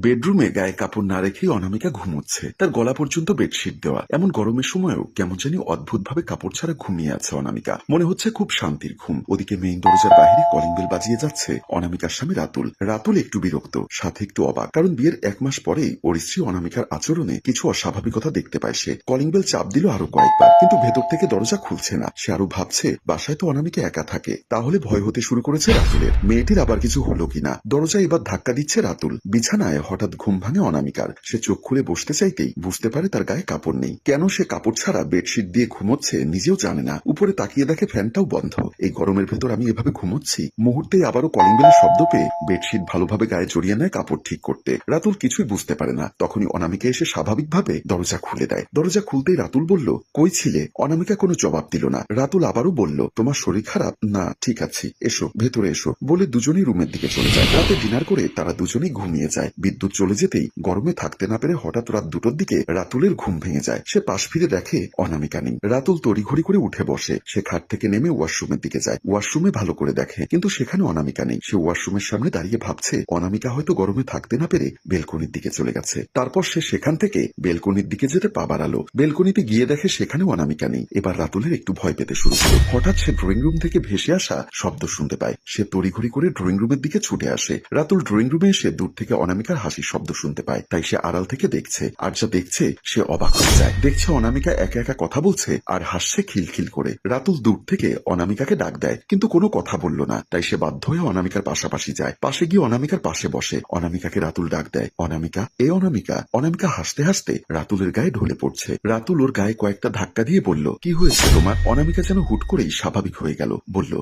বেডরুমে গায়ে কাপড় না রেখেই অনামিকা ঘুমোচ্ছে। তার গলা পর্যন্ত বেডশিট দেওয়া। এমন গরমের সময়ও কেমন জানি অদ্ভুতভাবে কাপড় ছাড়া ঘুমিয়ে আছে অনামিকা। মনে হচ্ছে খুব শান্তির ঘুম। ওদিকে মেইন দরজার বাইরে কলিং বেল বাজিয়ে যাচ্ছে অনামিকার স্বামী রাতুল। রাতুল একটু বিরক্ত, সাথে একটু অবাক, কারণ বিয়ের 1 মাস পরেই ওর স্ত্রী অনামিকার আচরণে কিছু অস্বাভাবিকতা দেখতে পায় সে। কলিং বেল চাপ দিল আরো কয়েকবার, কিন্তু ভেতর থেকে দরজা খুলছে না। সে আরো ভাবছে বাসায় তো অনামিকা একা থাকে, তাহলে ভয় হতে শুরু করেছে রাতুলের। মেয়েটির আবার কিছু হলো কিনা। দরজা এবার ধাক্কা দিচ্ছে রাতুল। বিছানায় হঠাৎ ঘুম ভাঙে অনামিকার। সে চোখ খুলে বসতে চাইতেই বুঝতে পারে তার গায়ে কাপড় নেই। কেন সে কাপড় ছাড়া বেডশিট দিয়ে ঘুমোচ্ছে নিজেও জানে না। উপরে তাকিয়ে দেখে ফ্যানটাও বন্ধ। এই গরমের ভেতর আমি এভাবে ঘুমোচ্ছি। মুহূর্তেই আবারও কলিং বেলের শব্দ পেয়ে বেডশিট ভালোভাবে গায়ে জড়িয়ে নেয় কাপড় ঠিক করতে। রাতুল কিছুই বুঝতে পারে না। তখনই অনামিকা এসে স্বাভাবিকভাবে দরজা খুলে দেয়। দরজা খুলতেই রাতুল বলল, কই ছিলে? অনামিকা কোনো জবাব দিল না। রাতুল আবারও বলল, তোমার শরীর খারাপ? না, ঠিক আছি, এসো ভেতরে এসো বলে দুজনেই রুমের দিকে চলে যায়। রাতে ডিনার করে তারা দুজনেই ঘুমিয়ে যায়। বিদ্যুৎ চলে যেতেই গরমে থাকতে না পেরে হঠাৎ রাত 2টোর দিকে রাতুলের ঘুম ভেঙে যায়। সে পাশ ফিরে দেখে অনামিকা নেই। রাতুল তড়িঘড়ি করে উঠে বসে। সে খাট থেকে নেমে ওয়াশরুমের দিকে যায়। ওয়াশরুমে ভালো করে দেখে, কিন্তু সেখানে অনামিকা নেই। সে ওয়াশরুমের সামনে দাঁড়িয়ে ভাবছে অনামিকা হয়তো গরমে থাকতে না পেরে বেলকনির দিকে চলে গেছে। তারপর সে সেখান থেকে বেলকনির দিকে যেতে পা বাড়ালো। বেলকনিতে গিয়ে দেখে সেখানেও অনামিকা নেই। এবার রাতুলের একটু ভয় পেতে শুরু করে। হঠাৎ সে ড্রয়িং রুম থেকে ভেসে আসা শব্দ শুনতে পায়। সে তড়িঘড়ি করে ড্রয়িং রুমের দিকে ছুটে আসে। রাতুল ড্রয়িং রুমে এসে দূর থেকে অনামিকার হাসির শব্দ শুনতে পায়। তাই সে আড়াল থেকে দেখছে। আর যা দেখছে সে অবাক হয়ে যায়। দেখছে অনামিকা একা একা কথা বলছে আর হাসছে খিলখিল করে। রাতুল দূর থেকে অনামিকাকে ডাক দেয়, কিন্তু কোনো কথা বলল না। তাই সে বাধ্য হয়ে অনামিকার পাশাপাশি যায়। পাশে গিয়ে অনামিকার পাশে বসে। অনামিকাকে রাতুল ডাক দেয়, অনামিকা, এ অনামিকা। অনামিকা হাসতে হাসতে রাতুলের গায়ে ঢলে পড়ছে। রাতুল ওর গায়ে কয়েকটা ধাক্কা দিয়ে বলল, কি হয়েছে তোমার? অনামিকা যেন হুট করেই স্বাভাবিক হয়ে গেল। বলল,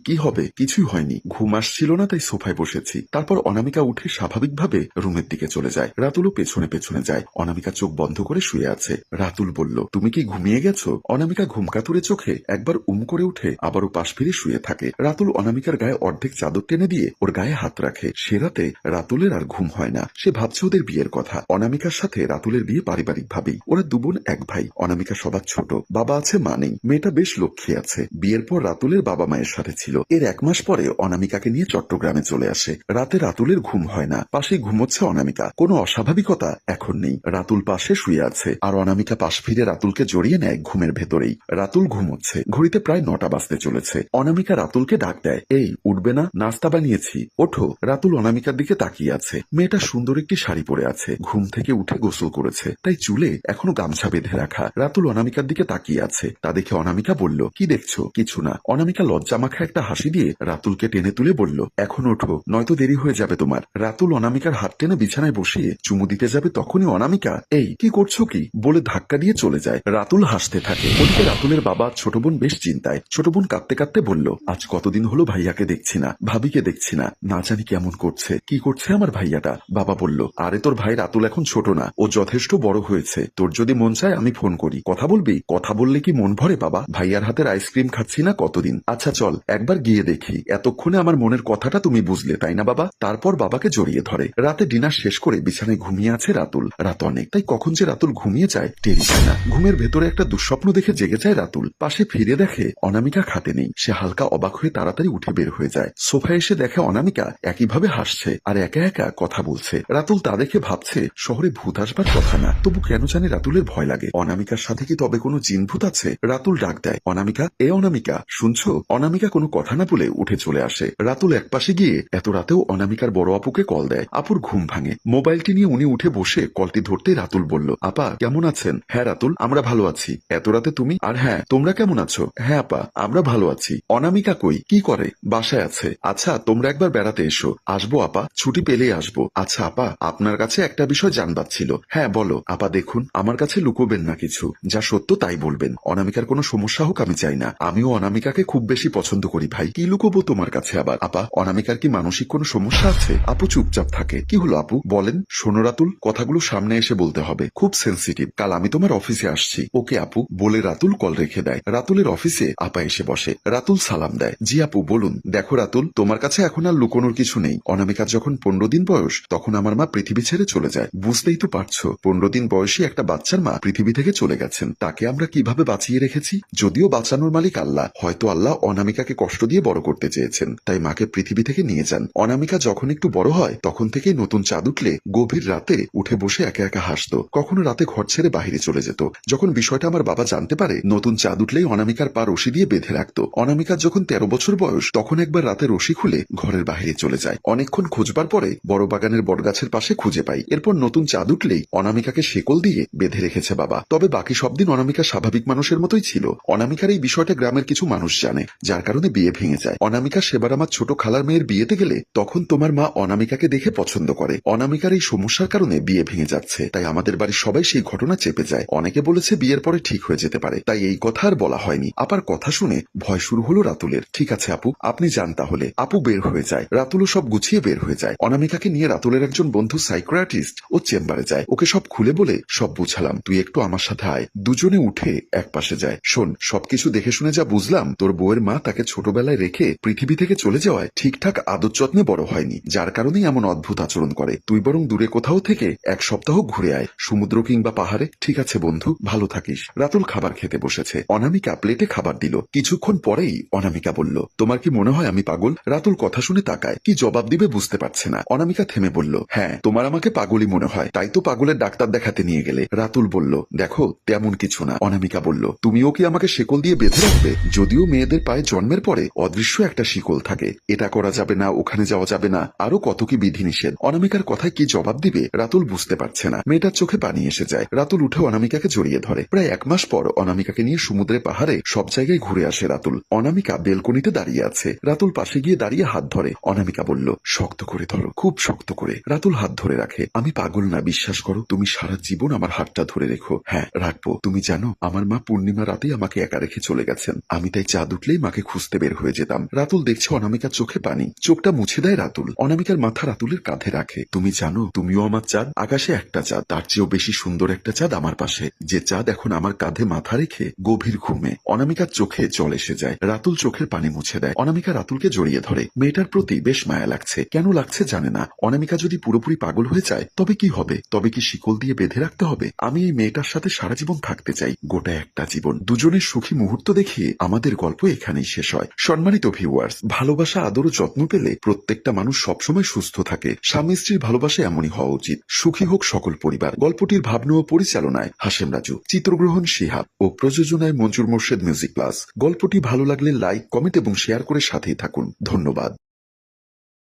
কি হবে? কিছুই হয়নি, ঘুম আসছিল না তাই সোফায় বসেছি। তারপর অনামিকা উঠে স্বাভাবিকভাবে রুমের দিকে চলে যায়। রাতুলও পেছনে পেছনে যায়। অনামিকা চোখ বন্ধ করে শুয়ে আছে। রাতুল বলল, তুমি কি ঘুমিয়ে গেছো? অনামিকা ঘুমকাতুরে চোখে একবার করে উঠে আবারও পাশ ফিরে শুয়ে থাকে। রাতুল অনামিকার গায়ে অর্ধেক চাদর টেনে দিয়ে ওর গায়ে হাত রাখে। সে রাতে রাতুলের আর ঘুম হয় না। সে ভাবছে ওদের বিয়ের কথা। অনামিকার সাথে রাতুলের বিয়ে পারিবারিক ভাবেই। ওরা 2 বোন 1 ভাই। অনামিকা সবার ছোট। বাবা আছে, মা নেই। মেয়েটা বেশ লক্ষ্মী আছে। বিয়ের পর রাতুলের বাবা মায়ের সাথে ছিল। এর 1 মাস পরে অনামিকাকে নিয়ে চট্টগ্রামে চলে আসে। রাতে রাতুলের ঘুম হয় না। পাশে ঘুমোচ্ছে অনামিকা। কোনো অস্বাভাবিকতা এখন নেই। রাতুল পাশে শুয়ে আছে আর অনামিকা পাশ ফিরে রাতুলকে জড়িয়ে নেয় ঘুমের ভেতরেই। রাতুল ঘুমোচ্ছে। ঘড়িতে প্রায় 9টা বাজতে চলেছে। অনামিকা রাতুলকে ডাক দেয়, এই উঠবে না? নাস্তা বানিয়েছি, ওঠো। রাতুল অনামিকার দিকে তাকিয়ে আছে। মেয়েটা সুন্দর একটি শাড়ি পরে আছে। ঘুম থেকে উঠে গোসল করেছে, তাই চুলে এখনো গামছা বেঁধে রাখা। রাতুল অনামিকার দিকে তাকিয়ে আছে। তা দেখে অনামিকা বলল, কি দেখছো? কিছু না। অনামিকা লজ্জা মাখা একটা হাসি দিয়ে রাতুলকে টেনে তুলে বলল, এখন ওঠো, নয়তো দেরি হয়ে যাবে তোমার। রাতুল অনামিকার হাত টেনে বিছানায় বসিয়ে চুমু দিতে যাবে, তখনই অনামিকা, এই কি করছো কি বলে ধাক্কা দিয়ে চলে যায়। রাতুল হাসতে থাকে। ওদিকে রাতুলের বাবা ছোট বোন বেশ চিন্তায়। ছোট বোন কাঁদতে কাঁদতে বলল, আজ কতদিন হলো ভাইয়াকে দেখছি না, ভাবিকে দেখছি না, না জানি কেমন করছে, কি করছে আমার ভাইয়াটা। বাবা বলল, আরে তোর ভাই রাতুল এখন ছোট না, ও যথেষ্ট বড় হয়েছে। তোর যদি মন চায় আমি ফোন করি, কথা বলবি? কথা বললে কি মন ভরে বাবা? ভাইয়ার হাতের আইসক্রিম খাচ্ছি না কতদিন। আচ্ছা চল একবার গিয়ে দেখি। এতক্ষণে আমার মনের কথাটা তুমি বুঝলে তাই না বাবা? তারপর বাবাকে জড়িয়ে ধরে। রাতে ডিনার শেষ করে বিছানায় ঘুমিয়ে আছে রাতুল। রাত অনেক, তাই কখন যে রাতুল ঘুমিয়ে যায় টেরি যায় না। ঘুমের ভেতরে একটা দুঃস্বপ্ন দেখে জেগে যায় রাতুল। পাশে ফিরে দেখে অনামিকা খাটে নেই। সে হালকা অবাক হয়ে তাড়াতাড়ি উঠে বের হয়ে যায়। সোফায় এসে দেখে অনামিকা একইভাবে হাসছে আর একা একা কথা বলছে। রাতুল তা দেখে ভাবছে শহরে ভূত আসবার কথা না, তবু কেন জানে রাতুলের ভয় লাগে। অনামিকার সাথে কি তবে কোনো জিন ভূত আছে? রাতুল ডাক দেয়, অনামিকা, এ অনামিকা, শুনছো? অনামিকা কোনো কথা না বলে উঠে চলে আসে। রাতুল একপাশে গিয়ে এত রাতেও অনামিকার বড় আপুকে কল দেয়। আপুর ঘুম ভাঙে। মোবাইলটি নিয়ে উনি উঠে বসে কলটি ধরতে রাতুল বলল, আপা কেমন আছেন? হ্যাঁ রাতুল, আমরা ভালো আছি। এত রাতে তুমি? আর হ্যাঁ, তোমরা কেমন আছো? হ্যাঁ আপা, আমরা ভালো আছি। অনামিকা কই, কি করে? বাসায় আছে। আচ্ছা তোমরা একবার বেড়াতে এসো। আসবো আপা, ছুটি পেলেই আসবো। আচ্ছা আপা, আপনার কাছে একটা বিষয় জানবার ছিল। হ্যাঁ বলো। আপা দেখুন, আমার কাছে লুকোবেন না কিছু, যা সত্য তাই বলবেন। অনামিকার কোনো সমস্যা হোক আমি চাই না। আমিও অনামিকাকে খুব বেশি পছন্দ করি ভাই। কি লুকোবো তোমার কাছে আবার? আপা, অনামিকার কি মানসিক কোনো সমস্যা আছে? আপু চুপচাপ থাকে। কি হলো আপু বলেন? শোনো রাতুল, কথাগুলো সামনে এসে বলতে হবে, খুব সেন্সিটিভ। কাল আমি তোমার অফিসে আসছি। ওকে আপু বলে রাতুল কল রেখে দেয়। রাতুলের অফিসে আপা এসে বসে। রাতুল সালাম দেয়। জি আপু বলুন। দেখো রাতুল, তোমার কাছে এখন আর লুকোনোর কিছু নেই। অনামিকার যখন 15 দিন বয়স তখন আমার মা পৃথিবী ছেড়ে চলে যায়। বুঝতেই তো পারছো, 15 দিন বয়সী একটা বাচ্চার মা পৃথিবী থেকে চলে গেছেন। তাকে আমরা কিভাবে বাঁচিয়ে রেখেছি? যদিও বাঁচানোর মালিক আল্লাহ, হয়তো আল্লাহ অনামিকাকে কষ্ট দিয়ে বড় করতে চেয়েছেন, তাই মাকে পৃথিবী থেকে নিয়ে যান। অনামিকা যখন একটু বড় হয় তখন থেকেই নতুন চাঁদ উঠলে গভীর রাতে উঠে বসে একা একা হাসতো, কখনো রাতে ঘর ছেড়ে বাইরে চলে যেত। যখন বিষয়টা আমার বাবা জানতে পারে, নতুন চাঁদ উঠলেই অনামিকার পা রশি দিয়ে বেঁধে রাখতো। অনামিকার যখন 13 বছর বয়স, তখন একবার রাতে রশি খুলে ঘরের বাইরে চলে যায়। অনেকক্ষণ খুঁজবার পরে বড় বাগানের বটগাছের পাশে খুঁজে পাই। এরপর নতুন চাঁদ উঠলেই অনামিকাকে শেকল দিয়ে বেঁধে রেখেছে বাবা। তবে বাকি সব দিন অনামিকা স্বাভাবিক মানুষের মতোই ছিল। অনামিকার এই বিষয়টা গ্রামের কিছু মানুষ জানে, যার কারণে বিয়ে ভেঙে যায়। অনামিকা সেবার আমার ছোট খালার মেয়ের বিয়েতে গেলে তখন তোমার মা অনামিকাকে দেখে পছন্দ করে। অনামিকার এই সমস্যার কারণে বিয়ে ভেঙে যাচ্ছে, তাই আমাদের বাড়ির সবাই সেই ঘটনা চেপে যায়। অনেকে বলেছে বিয়ের পরে ঠিক হয়ে যেতে পারে, তাই এই কথা আর বলা হয়নি। আপার কথা শুনে ভয় শুরু হলো রাতুলের। ঠিক আছে আপু, আপনি যান তাহলে। আপু বের হয়ে যায়, রাতুলও সব গুছিয়ে বের হয়ে যায়। অনামিকাকে নিয়ে রাতুলের একজন বন্ধু সাইকিয়াট্রিস্ট ও চেম্বারে যায়। ওকে সব খুলে বলে সব বুঝালাম, তুই একটু আমার সাথে আয়। দুজনে উঠে এক পাশে যায়। শোন, সবকিছু দেখে শুনে যা বুঝলাম, তোর বউয়ের মা তাকে ছোটবেলায় রেখে পৃথিবী থেকে চলে যাওয়ায় ঠিকঠাক আদর যত্নে বড় হয়নি, যার কারণেই এমন অদ্ভুত আচরণ করে। তুই বরং দূরে কোথাও থেকে এক সপ্তাহ ঘুরে আয়, সমুদ্র কিংবা পাহাড়ে। ঠিক আছে বন্ধু, ভালো থাকিস। রাতুল খাবার খেতে বসেছে। অনামিকা প্লেটে খাবার দিল। কিছুক্ষণ পরেই অনামিকা বলল, তোমার কি মনে হয় আমি পাগল? রাতুল কথা শুনে তাকায়, কি জবাব দিবে বুঝতে পারছে না। অনামিকা থেমে বলল, হ্যাঁ, তোমার আমাকে পাগলই মনে হয়, তাই তো পাগলের ডাক্তার দেখাতে নিয়ে গেলে। রাতুল বলল, দেখো তেমন কিছু না। অনামিকা বলল, তুমিও কি আমাকে শিকল দিয়ে বেঁধে রাখবে? যদিও মেয়েদের পায়ে জন্মের পরে অদৃশ্য একটা শিকল থাকে, এটা করা যাবে না, ওখানে যাওয়া যাবে না, আরো কত কি বিধিনিষেধ। অনামিকার কথায় কি জবাব দিবে রাতুল বুঝতে পারছে না। মেয়েটার চোখে পানি এসে যায়। রাতুল উঠে অনামিকাকে জড়িয়ে ধরে। প্রায় 1 মাস পর অনামিকাকে নিয়ে সমুদ্রে পাহাড়ে সব জায়গায় ঘুরে আসে রাতুল। অনামিকা বেলকনিতে দাঁড়িয়ে আছে। রাতুল পাশে গিয়ে দাঁড়িয়ে হাত ধরে। অনামিকা বলল, শক্ত করে ধরো, খুব শক্ত করে। রাতুল হাত ধরে রাখে। আমি পাগল না, বিশ্বাস করো, তুমি সারা জীবন আমার হাতটা ধরে রেখো। হ্যাঁ রাখবো। তুমি জানো আমার মা পূর্ণিমা রাতেই আমাকে একা রেখে চলে গেছেন। আমি তাই চাঁদ উঠলেই মাকে খুঁজতে বের হয়ে যেতাম। রাতুল দেখছে অনামিকার চোখে পানি। চোখটা মুছে দেয় রাতুল। অনামিকার মাথা রাতুলের কাঁধে রাখে। তুমি জানো তুমিও আমার চাঁদ। আকাশে একটা চাঁদ, তার চেয়েও বেশি সুন্দর একটা চাঁদ আমার পাশে, যে চাঁদ এখন আমার কাঁধে মাথা রেখে গভীর ঘুমে। অনামিকার চোখে জল এসে যায়। রাতুল চোখের পানি মুছে দেয়। অনামিকা রাতুলকে জড়িয়ে ধরে। মেয়েটার প্রতি বেশ মায়া লাগছে। কেন লাগছে জানে না। অনামিকা যদি পুরোপুরি পাগল হয়ে যায় তবে কি হবে? তবে কি শিকল দিয়ে বেঁধে রাখতে হবে? আমি এই মেয়েটার সাথে সারা জীবন থাকতে চাই, গোটা একটা জীবন। দুজনের সুখী মুহূর্ত দেখিয়ে আমাদের গল্প এখানেই শেষ হয়। সম্মানিত ভিউয়ার্স, ভালোবাসা, আদর ও যত্ন পেলে প্রত্যেকটা মানুষ সবসময় সুস্থ থাকে। স্বামী স্ত্রীর ভালোবাসা এমনই হওয়া উচিত। সুখী হোক সকল পরিবার। গল্পটির ভাবনা ও পরিচালনায় হাশেম রাজু, চিত্রগ্রহণ শিহাব ও প্রযোজনায় মঞ্জুর মোর্শেদ মিউজিক প্লাস। গল্পটি ভালো লাগলে লাইক, কমেন্ট এবং শেয়ার করে সাথেই থাকুন। ধন্যবাদ।